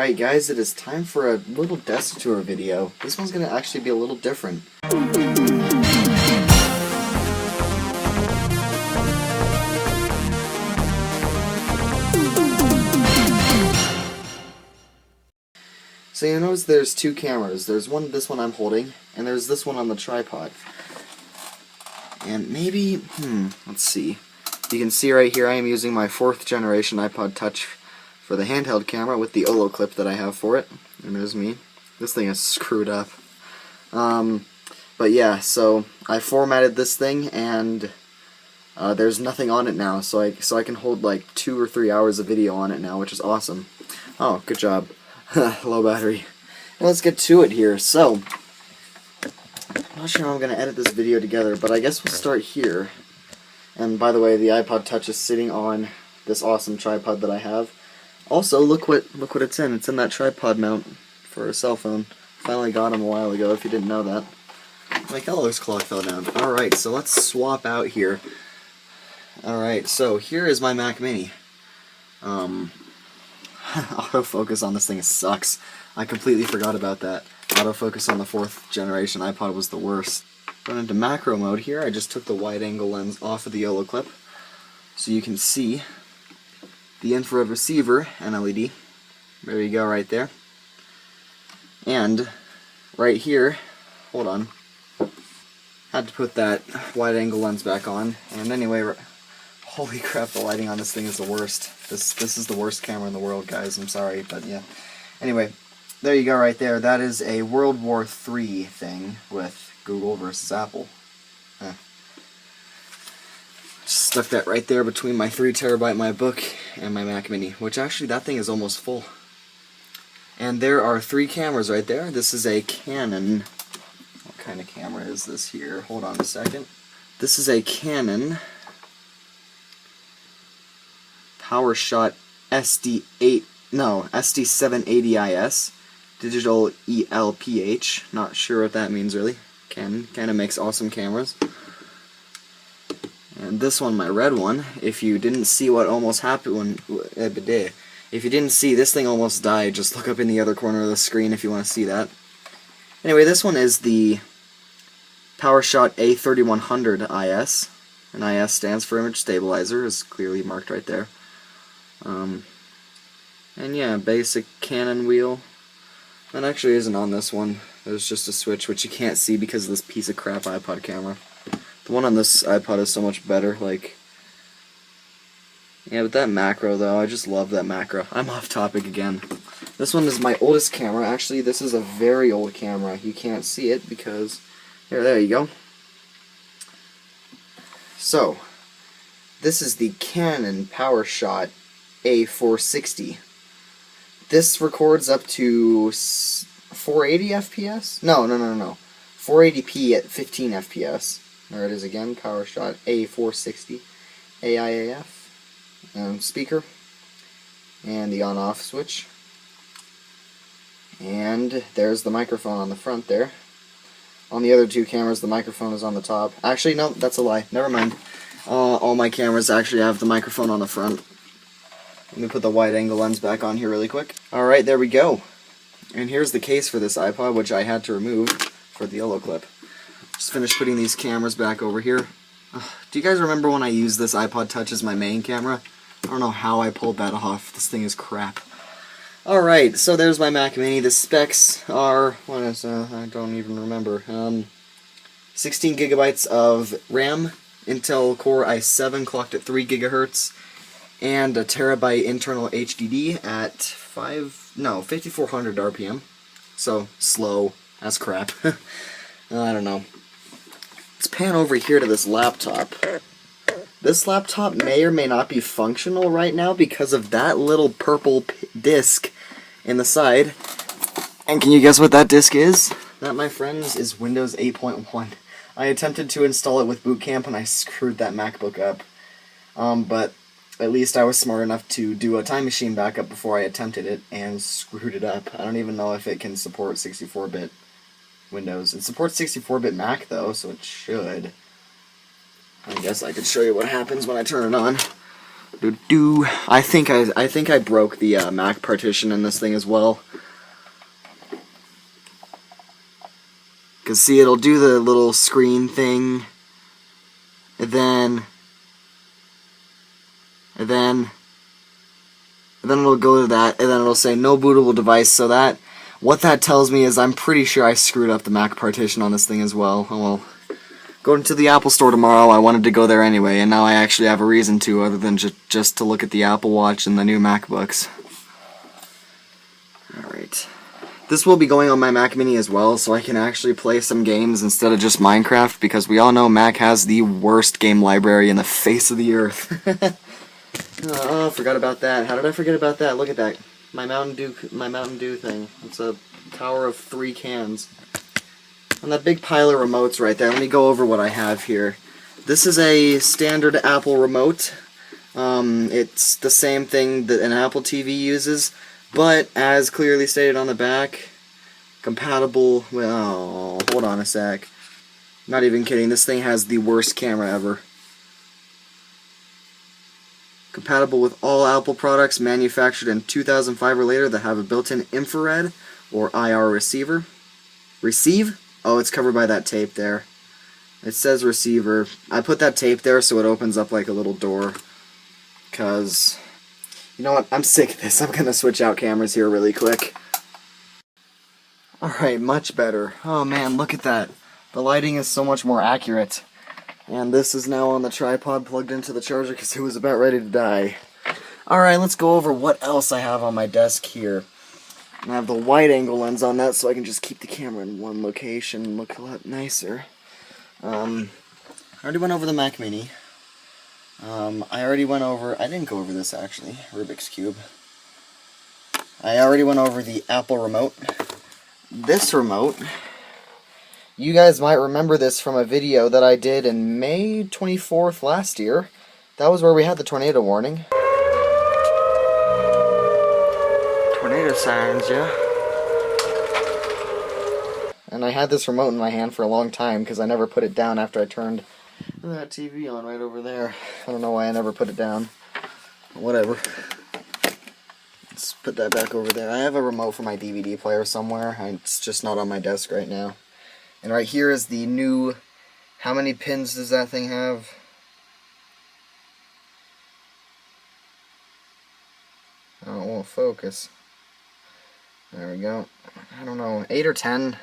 Alright guys, it is time for a little desk tour video. This one's going to actually be a little different. So you notice there's two cameras. There's this one I'm holding, and there's this one on the tripod. And maybe, let's see. You can see right here I am using my 4th generation iPod Touch for the handheld camera with the Olo clip that I have for it. And there's me. This thing is screwed up. But yeah, so I formatted this thing, and there's nothing on it now, so I can hold like 2 or 3 hours of video on it now, which is awesome. Oh, good job. Low battery. Well, let's get to it here. So, I'm not sure how I'm going to edit this video together, but I guess we'll start here. And by the way, the iPod Touch is sitting on this awesome tripod that I have. Also, look what it's in. It's in that tripod mount for a cell phone. Finally got them a while ago, if you didn't know that. My Kellogg's clock fell down. Alright, so let's swap out here. Alright, so here is my Mac Mini. Autofocus on this thing sucks. I completely forgot about that. Autofocus on the 4th generation iPod was the worst. Going into macro mode here, I just took the wide angle lens off of the Olo clip, so you can see the infrared receiver and LED. There you go, right there. And right here, hold on, had to put that wide angle lens back on. And anyway, holy crap, the lighting on this thing is the worst. This is the worst camera in the world, guys. I'm sorry, but yeah. Anyway, there you go right there. That is a World War III thing with Google versus Apple. Just stuck that right there between my 3 terabyte MacBook and my Mac Mini, which actually that thing is almost full. And there are 3 cameras right there. This is a Canon. What kind of camera is this here? Hold on a second. This is a Canon PowerShot SD780IS digital ELPH. Not sure what that means really. Canon kind of makes awesome cameras. And this one, my red one, if you didn't see what almost happened if you didn't see, this thing almost died. Just look up in the other corner of the screen if you want to see that. Anyway, this one is the PowerShot A3100 IS. And IS stands for Image Stabilizer, is clearly marked right there. And yeah, basic Canon wheel. That actually isn't on this one. There's just a switch, which you can't see because of this piece of crap iPod camera. The one on this iPod is so much better, like... Yeah, but that macro, though, I just love that macro. I'm off topic again. This one is my oldest camera. Actually, this is a very old camera. You can't see it because... There you go. So, this is the Canon PowerShot A460. This records up to 480 FPS? No. 480p at 15 FPS. There it is again, PowerShot A460 AIAF. Speaker. And the on-off switch. And there's the microphone on the front there. On the other 2 cameras, the microphone is on the top. Actually, no, that's a lie. Never mind. All my cameras actually have the microphone on the front. Let me put the wide angle lens back on here really quick. Alright, there we go. And here's the case for this iPod, which I had to remove for the Olo clip. Just finished putting these cameras back over here. Do you guys remember when I used this iPod Touch as my main camera? I don't know how I pulled that off. This thing is crap. Alright, so there's my Mac Mini. The specs are, what is, I don't even remember. 16 gigabytes of RAM, Intel Core i7 clocked at 3 gigahertz, and a terabyte internal HDD at 5400 RPM. So, slow as crap. I don't know. Let's pan over here to this laptop. This laptop may or may not be functional right now because of that little purple disc in the side. And can you guess what that disc is? That, my friends, is Windows 8.1. I attempted to install it with Boot Camp and I screwed that MacBook up. But at least I was smart enough to do a Time Machine backup before I attempted it and screwed it up. I don't even know if it can support 64-bit Windows. It supports 64-bit Mac though, so it should. I guess I could show you what happens when I turn it on. I think I broke the Mac partition in this thing as well. Cause see, it'll do the little screen thing, and then it'll go to that, and then it'll say no bootable device. So that, what that tells me is I'm pretty sure I screwed up the Mac partition on this thing as well. Oh well. Going to the Apple store tomorrow, I wanted to go there anyway, and now I actually have a reason to, other than just to look at the Apple Watch and the new MacBooks. Alright. This will be going on my Mac Mini as well, so I can actually play some games instead of just Minecraft, because we all know Mac has the worst game library in the face of the earth. Oh, forgot about that. How did I forget about that? Look at that. My Mountain Dew thing. It's a tower of 3 cans. And that big pile of remotes right there. Let me go over what I have here. This is a standard Apple remote. It's the same thing that an Apple TV uses, but as clearly stated on the back, compatible with... Oh, hold on a sec. Not even kidding, this thing has the worst camera ever. Compatible with all Apple products manufactured in 2005 or later that have a built-in infrared or IR receiver. Receive? Oh, it's covered by that tape there. It says receiver. I put that tape there so it opens up like a little door. Because... You know what? I'm sick of this. I'm going to switch out cameras here really quick. Alright, much better. Oh man, look at that. The lighting is so much more accurate. And this is now on the tripod plugged into the charger because it was about ready to die. Alright, let's go over what else I have on my desk here. And I have the wide angle lens on that so I can just keep the camera in one location and look a lot nicer. I already went over the Mac Mini. I didn't go over this actually, Rubik's Cube. I already went over the Apple remote. This remote, you guys might remember this from a video that I did in May 24th last year. That was where we had the tornado warning. Tornado sirens, yeah. And I had this remote in my hand for a long time because I never put it down after I turned that TV on right over there. I don't know why I never put it down. Whatever. Let's put that back over there. I have a remote for my DVD player somewhere. It's just not on my desk right now. And right here is the new... How many pins does that thing have? Oh, it won't focus. There we go. I don't know. 8 or 10?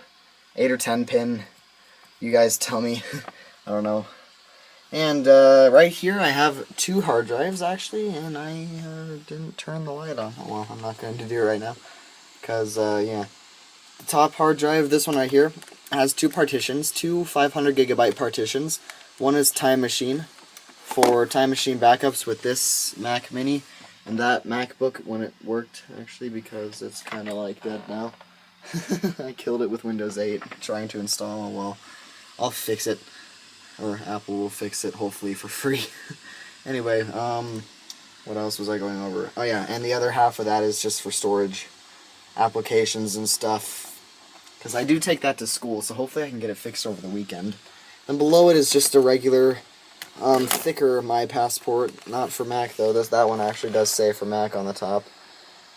8 or 10 pin. You guys tell me. I don't know. And right here I have 2 hard drives actually, and I didn't turn the light on. Oh, well, I'm not going to do it right now, because yeah. The top hard drive, this one right here, has 2 partitions, 2 500GB partitions. One is Time Machine, for Time Machine backups with this Mac Mini, and that MacBook when it worked actually, because it's kind of like dead now. I killed it with Windows 8 trying to install. Well, I'll fix it. Or Apple will fix it, hopefully, for free. Anyway, what else was I going over? Oh yeah, and the other half of that is just for storage applications and stuff. Because I do take that to school, so hopefully I can get it fixed over the weekend. And below it is just a regular, thicker My Passport. Not for Mac, though. That one actually does say for Mac on the top.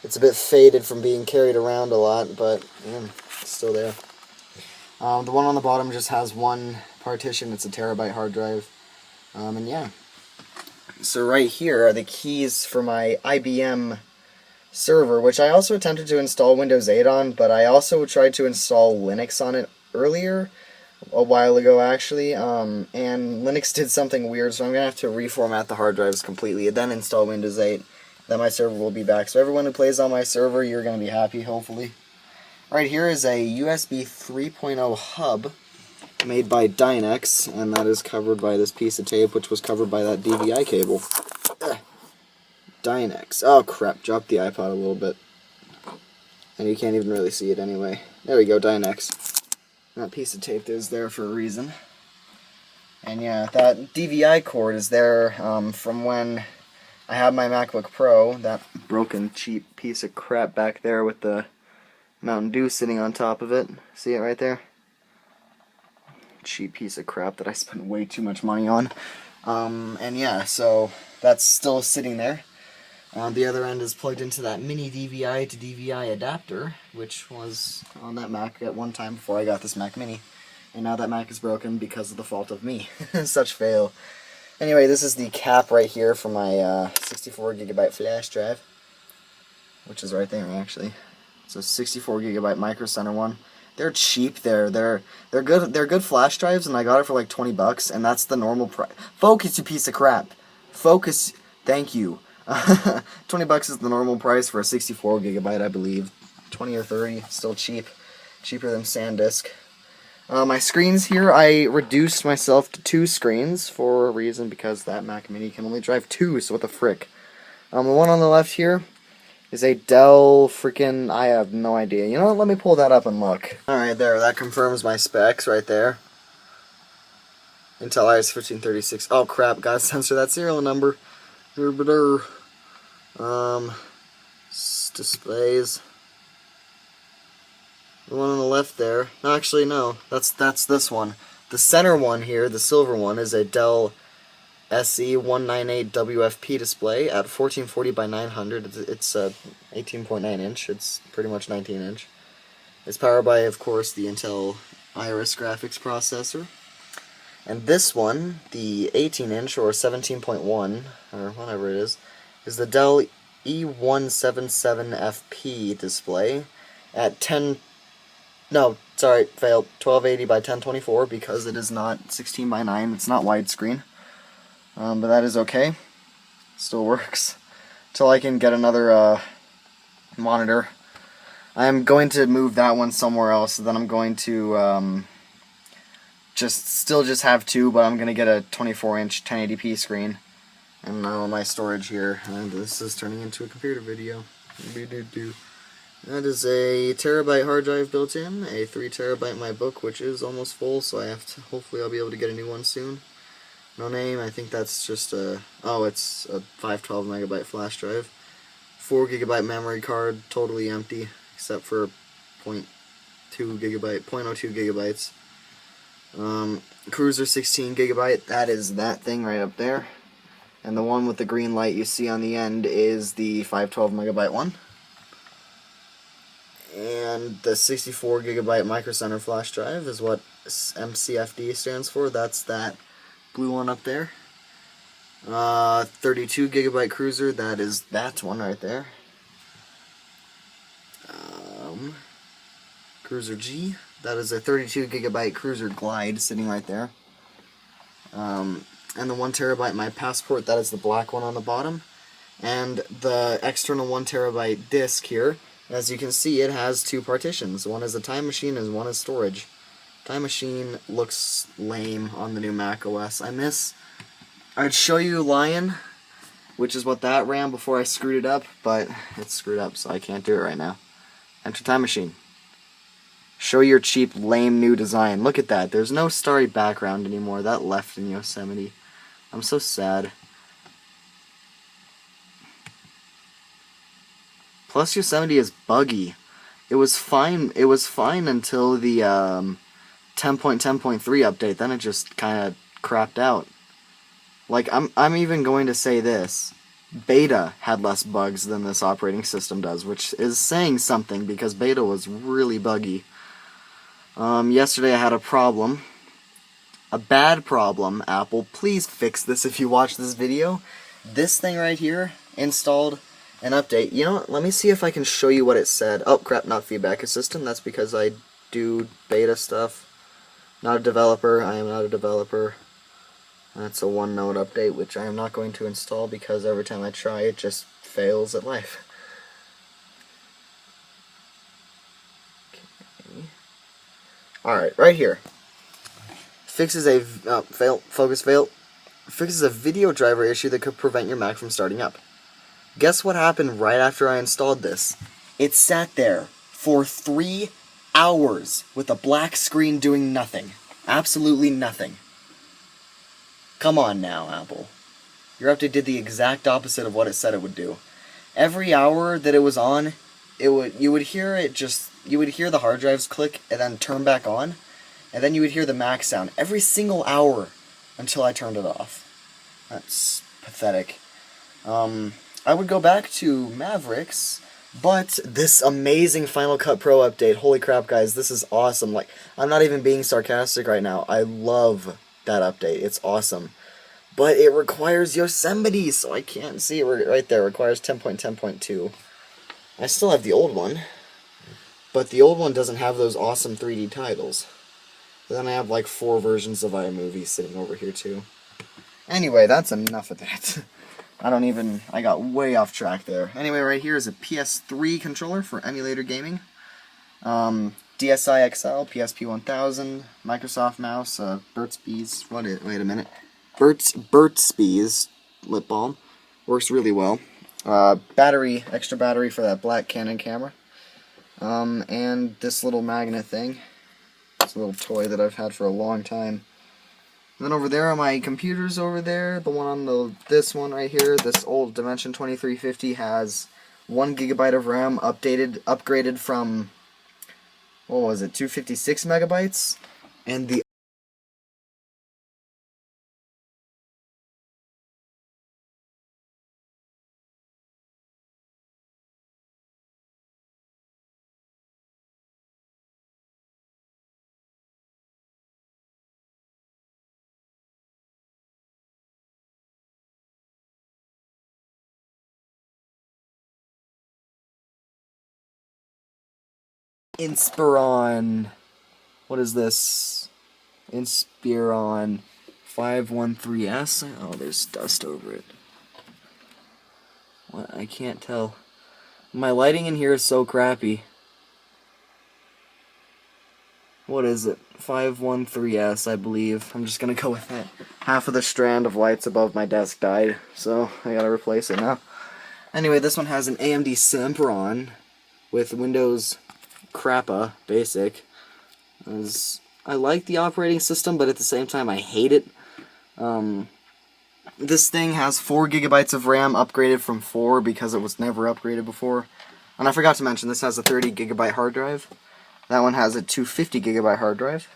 It's a bit faded from being carried around a lot, but it's still there. The one on the bottom just has 1 partition. It's a terabyte hard drive. And yeah. So right here are the keys for my IBM server, which I also attempted to install Windows 8 on, but I also tried to install Linux on it earlier, a while ago actually, and Linux did something weird, so I'm going to have to reformat the hard drives completely and then install Windows 8. Then my server will be back. So everyone who plays on my server, you're going to be happy, hopefully. Right here is a USB 3.0 hub made by Dynex, and that is covered by this piece of tape, which was covered by that DVI cable. Dynex. Oh crap, dropped the iPod a little bit. And you can't even really see it anyway. There we go, Dynex. That piece of tape is there for a reason. And yeah, that DVI cord is there from when I had my MacBook Pro, that broken cheap piece of crap back there with the Mountain Dew sitting on top of it. See it right there? Cheap piece of crap that I spent way too much money on. And yeah, so that's still sitting there. The other end is plugged into that mini DVI to DVI adapter, which was on that Mac at one time before I got this Mac Mini. And now that Mac is broken because of the fault of me. Such fail. Anyway, this is the cap right here for my 64 gigabyte flash drive, which is right there actually. It's a 64 gigabyte Micro Center one. They're cheap. They're good. They're good flash drives, and I got it for like $20, and that's the normal price. Focus, you piece of crap. Focus. Thank you. $20 is the normal price for a 64 gigabyte, I believe. 20 or 30, still cheap. Cheaper than SanDisk. My screens here, I reduced myself to 2 screens for a reason, because that Mac Mini can only drive 2, so what the frick. The one on the left here is a Dell freaking, I have no idea. You know what, let me pull that up and look. Alright, there, that confirms my specs right there. Intel Iris 1536. Oh crap, gotta censor that serial number. Displays. The one on the left there. Actually, no. That's this one. The center one here, the silver one, is a Dell SE198 WFP display at 1440 by 900. It's 18.9 inch. It's pretty much 19 inch. It's powered by, of course, the Intel Iris graphics processor. And this one, the 18 inch or 17.1 or whatever it is the Dell E177FP display at 1280 by 1024, because it is not 16 by 9. It's not widescreen. But that is okay. Still works. Till I can get another monitor. I'm going to move that one somewhere else. Then I'm going to just have 2, but I'm going to get a 24-inch 1080p screen. And now my storage here. And this is turning into a computer video. That is a terabyte hard drive built in, a 3 terabyte my book, which is almost full, so I have to, hopefully I'll be able to get a new one soon. No name, I think that's just a, it's a 512 megabyte flash drive. 4 gigabyte memory card, totally empty, except for 0.02 gigabytes. Cruiser 16 gigabyte, that is that thing right up there. And the one with the green light you see on the end is the 512 megabyte one. And the 64 gigabyte Micro Center flash drive is what MCFD stands for. That's that blue one up there. 32 gigabyte cruiser, that is that one right there. Cruiser G, that is a 32 gigabyte cruiser glide sitting right there. And the 1 terabyte my passport, that is the black one on the bottom. And the external 1 terabyte disk here, as you can see, it has 2 partitions. One is a time machine and one is storage. Time machine looks lame on the new Mac OS. I'd show you Lion, which is what that ran before I screwed it up, but it's screwed up, so I can't do it right now. Enter time machine. Show your cheap, lame new design. Look at that. There's no starry background anymore. That left in Yosemite. I'm so sad. Plus, Yosemite is buggy. It was fine. It was fine until the 10.10.3 update. Then it just kind of crapped out. Like, I'm even going to say this. Beta had less bugs than this operating system does, which is saying something because beta was really buggy. Yesterday I had a problem. A bad problem, Apple. Please fix this if you watch this video. This thing right here installed an update. You know what? Let me see if I can show you what it said. Oh crap, not feedback assistant. That's because I do beta stuff. Not a developer. I am not a developer. That's a OneNote update, which I am not going to install because every time I try it just fails at life. Okay. Alright, right here. Fixes a fixes a video driver issue that could prevent your Mac from starting up. Guess what happened right after I installed this? It sat there for 3 hours with a black screen doing nothing. Absolutely nothing. Come on now, Apple. Your update did the exact opposite of what it said it would do. Every hour that it was on, you would hear the hard drives click and then turn back on, and then you would hear the Mac sound every single hour until I turned it off. That's pathetic. I would go back to Mavericks, but this amazing Final Cut Pro update, holy crap guys, this is awesome. Like, I'm not even being sarcastic right now. I love that update. It's awesome. But it requires Yosemite, so I can't see it right there. It requires 10.10.2. I still have the old one, but the old one doesn't have those awesome 3D titles. But then I have like 4 versions of iMovie sitting over here too. Anyway, that's enough of that. I got way off track there. Anyway, right here is a PS3 controller for emulator gaming. DSi XL, PSP 1000, Microsoft mouse, Burt's Bees, wait a minute. Burt's Bees lip balm. Works really well. Extra battery for that black Canon camera. And this little magnet thing. It's a little toy that I've had for a long time. And then over there are my computers over there. The one on this one right here, this old Dimension 2350 has 1 GB of RAM upgraded from, what was it, 256 megabytes? And the Inspiron, what is this? Inspiron 513S? Oh, there's dust over it. What? I can't tell. My lighting in here is so crappy. What is it? 513S, I believe. I'm just gonna go with that. Half of the strand of lights above my desk died, so I gotta replace it now. Anyway, this one has an AMD Sempron with Windows Crappa Basic. I like the operating system, but at the same time I hate it. This thing has 4 GB of RAM upgraded from 4 because it was never upgraded before. And I forgot to mention, this has a 30 GB hard drive. That one has a 250 GB hard drive.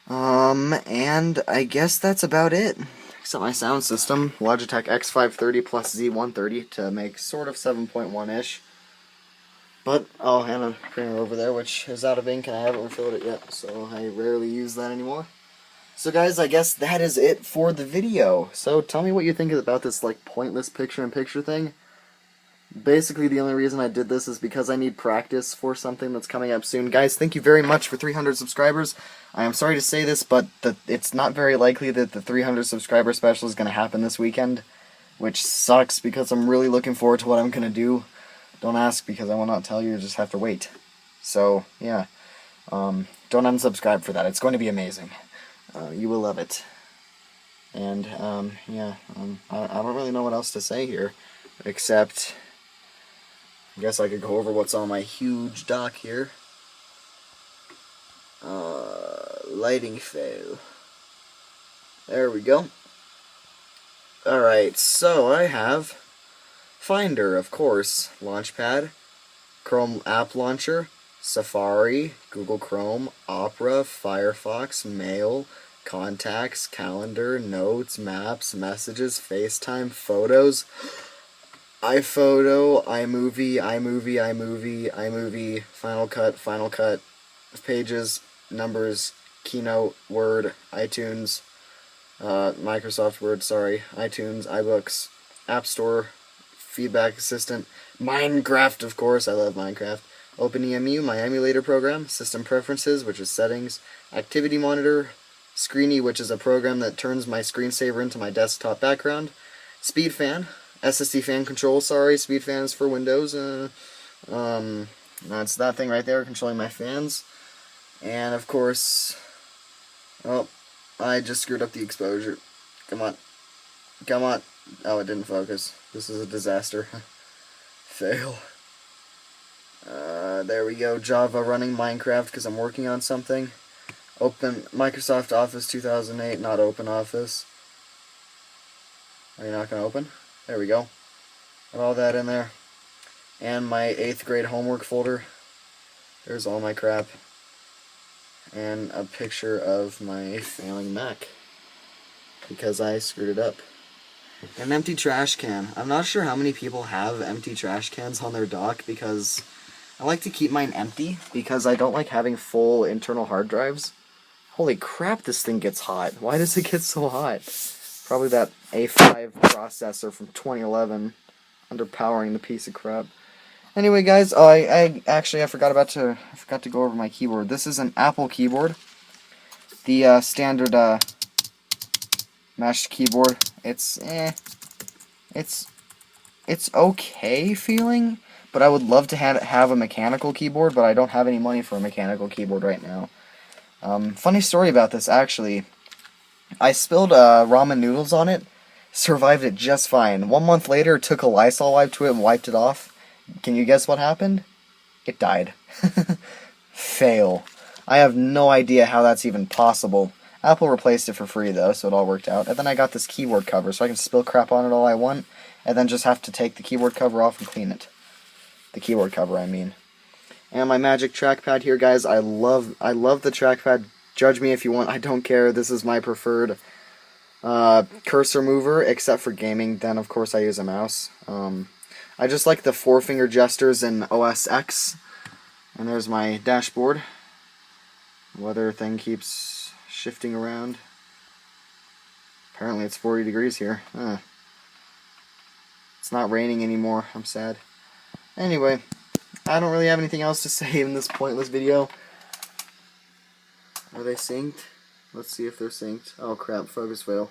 And I guess that's about it. Except my sound system, Logitech X530 plus Z130 to make sort of 7.1-ish. But, oh, and a printer over there, which is out of ink, and I haven't refilled it yet, so I rarely use that anymore. So guys, I guess that is it for the video. So tell me what you think about this, like, pointless picture-in-picture thing. Basically, the only reason I did this is because I need practice for something that's coming up soon. Guys, thank you very much for 300 subscribers. I am sorry to say this, but it's not very likely that the 300 subscriber special is going to happen this weekend, which sucks because I'm really looking forward to what I'm going to do. Don't ask because I will not tell you, just have to wait. So, yeah. Don't unsubscribe for that. It's going to be amazing. You will love it. And, yeah, I don't really know what else to say here, except I guess I could go over what's on my huge dock here. Lighting fail. There we go. Alright, so I have Finder, of course, Launchpad, Chrome App Launcher, Safari, Google Chrome, Opera, Firefox, Mail, Contacts, Calendar, Notes, Maps, Messages, FaceTime, Photos, iPhoto, iMovie, Final Cut, Pages, Numbers, Keynote, Word, iTunes, Microsoft Word, iTunes, iBooks, App Store, Feedback Assistant, Minecraft, of course, I love Minecraft, OpenEMU, my emulator program, System Preferences, which is settings, Activity Monitor, Screeny, which is a program that turns my screensaver into my desktop background, SpeedFan, SSD fan control, SpeedFan is for Windows, that's that thing right there, controlling my fans, and of course, oh, I just screwed up the exposure, come on, oh, it didn't focus. This is a disaster. Fail. There we go. Java running Minecraft because I'm working on something. Open Microsoft Office 2008, not OpenOffice. Are you not going to open? There we go. Got all that in there. And my 8th grade homework folder. There's all my crap. And a picture of my failing Mac. Because I screwed it up. An empty trash can. I'm not sure how many people have empty trash cans on their dock because I like to keep mine empty because I don't like having full internal hard drives. Holy crap, this thing gets hot. Why does it get so hot? Probably that A5 processor from 2011 underpowering the piece of crap. Anyway, guys, I forgot to go over my keyboard. This is an Apple keyboard. The standard meshed keyboard. It's okay feeling, but I would love to have a mechanical keyboard, but I don't have any money for a mechanical keyboard right now. Funny story about this, actually. I spilled ramen noodles on it, survived it just fine. 1 month later, took a Lysol wipe to it and wiped it off. Can you guess what happened? It died. Fail. I have no idea how that's even possible. Apple replaced it for free, though, so it all worked out. And then I got this keyboard cover, so I can spill crap on it all I want, and then just have to take the keyboard cover off and clean it. The keyboard cover, I mean. And my magic trackpad here, guys. I love the trackpad. Judge me if you want. I don't care. This is my preferred cursor mover, except for gaming. Then, of course, I use a mouse. I just like the 4-finger gestures in OS X. And there's my dashboard. Weather thing keeps shifting around. Apparently it's 40 degrees here. It's not raining anymore. I'm sad. Anyway, I don't really have anything else to say in this pointless video. Are they synced? Let's see if they're synced. Oh crap, focus fail.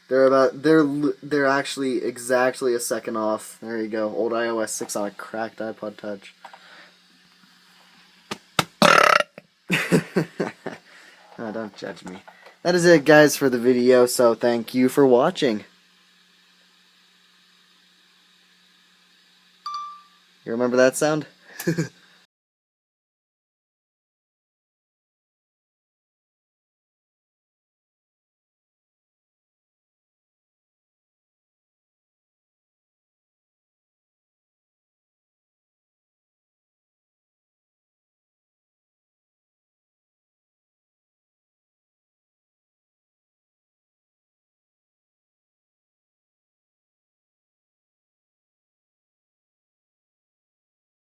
They're actually exactly a second off. There you go. Old iOS 6 on a cracked iPod Touch. Oh, don't judge me. That is it, guys, for the video, so thank you for watching. You remember that sound?